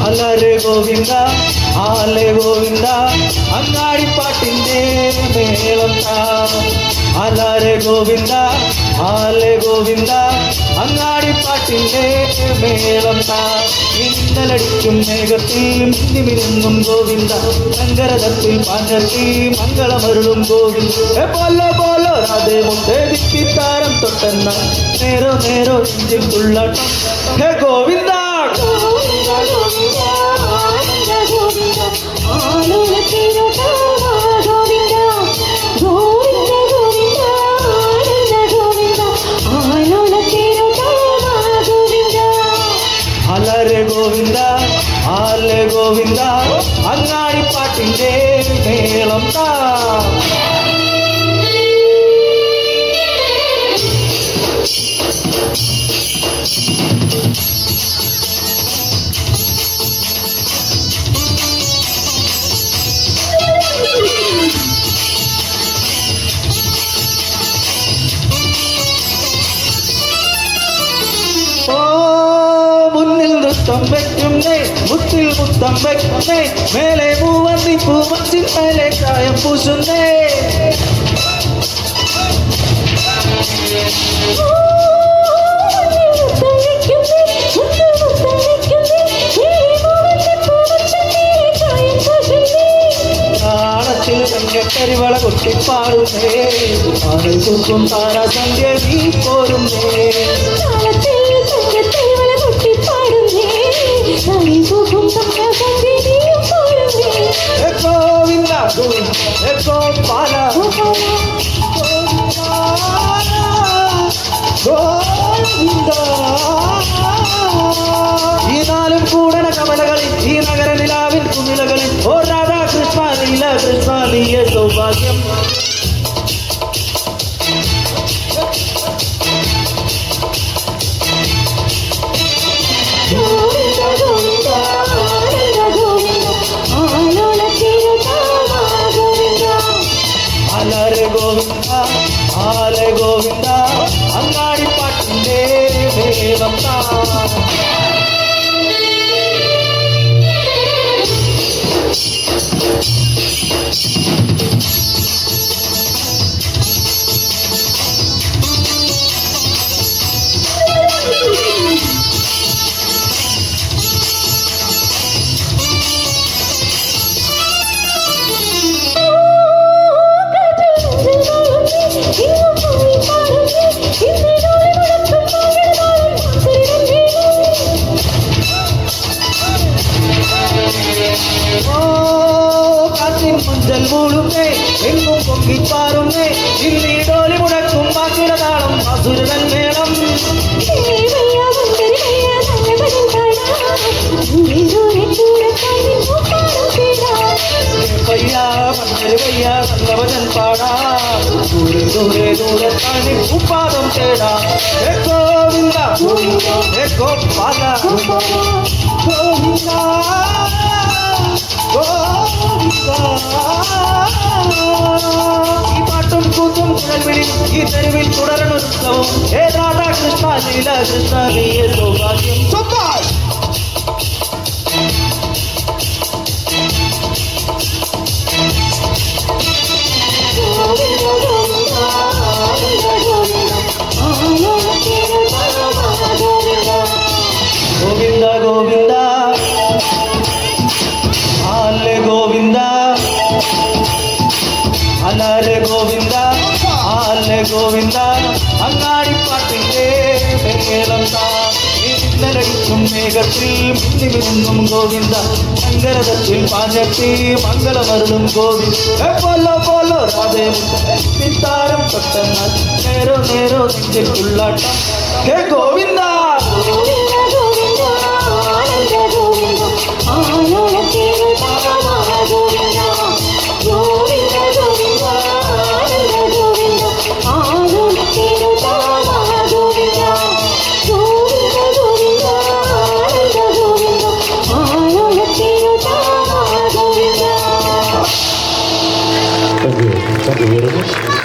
അലരെ ഗോവിന്ദ ആലെ ഗോവിന്ദ അങ്ങാടിപ്പാട്ടിൻ്റെ മേളം താ. അലരെ ഗോവിന്ദ ആലെ ഗോവിന്ദ അങ്ങാടിപ്പാട്ടിൻ്റെ മേളം താ. ഇന്നലടിക്കും മേഘത്തിൽ മിന്നിമിരുങ്ങും ഗോവിന്ദ ശങ്കരതത്തിൽ പാഞ്ഞത്തി മംഗളമരുളും ഗോവിന്ദ. പോലോ പോലോ രാധേ മുത്തേ ദിക്കിത്താരം തൊട്ടെന്ന നേരോ നേരോ ഇഞ്ചിക്കുള്ളാട്ടം. ഹേ ഗോവിന്ദ അലരെ ഗോവിന്ദ ആലെ ഗോവിന്ദ അങ്ങാടിപ്പാട്ടിൻ്റെ മേളം താ. മുത്തം വെക്കുന്നേ മുത്തിൽ മുത്തം വെക്കുന്നേ മേലെ മൂവന്തി പൂവച്ചിൻ മേലെ കായം പൂശുന്നേ. താളത്തിൽ കഞ്ഞക്കരിവള കൊട്ടിപ്പാടുന്നേ ആണിൽ കുക്കും താര സന്ധ്യ നീ പോരുന്നേ. ഗോവിന്ദ ഗോപാല ഗോവിന്ദ. ഈ നാലും കൂടണ കമലകളിൽ ഈ നഗര നിലാവിൽ കുമിളകളിൽ ഓ രാധാ കൃഷ്ണ നീല കൃഷ്ണ നീയ സൗഭാഗ്യം. അലരെ ഗോവിന്ദ ആലെ ഗോവിന്ദ അങ്ങാടിപ്പാട്ടിൻ്റെ മേളം താ. മഞ്ചൽ മൂടുന്നേ എങ്ങും പൊങ്ങിപ്പാറുന്നേ ഇന്നീടോലി മുടക്കും മാസുരതാളം അസുരൻ മേളം. പയ്യാ മഞ്ചരി പയ്യാ നല്ലവചൻ പാടാ ദൂരെ ദൂരെ ദൂരെ കാണി ഉപ്പാദം തേടാ. ഗോവിന്ദ ഗോപാല ഗോവിന്ദ ഈ പാട്ടും കൂത്തും കുഴൽവിളി ഈ തെരുവിൽ തുടരണുത്സവം. ഹേ രാധാ കൃഷ്ണ നീല കൃഷ്ണ നീയ സൗഭാഗ്യം. ഗോവിന്ദ ഗോവിന്ദ ആലെ ഗോവിന്ദ അലരെ ഗോവിന്ദ ആലെ ഗോവിന്ദ അങ്ങാടിപ്പാട്ടിൻ്റെ മേളം താ. ഇന്നലടിക്കും മേഘത്തിൽ മിന്നിമിരുങ്ങും ഗോവിന്ദ ശങ്കരതത്തിൽ പാഞ്ഞത്തി മംഗളമരുളും ഗോവിന്ദ. പോലോ പോലോ രാധേ മുത്താരം തൊട്ടെന്നാൽ നേരോ നേരോ നെഞ്ചിക്കുള്ളാട്ടം. ഹേ Govinda Thank you very much.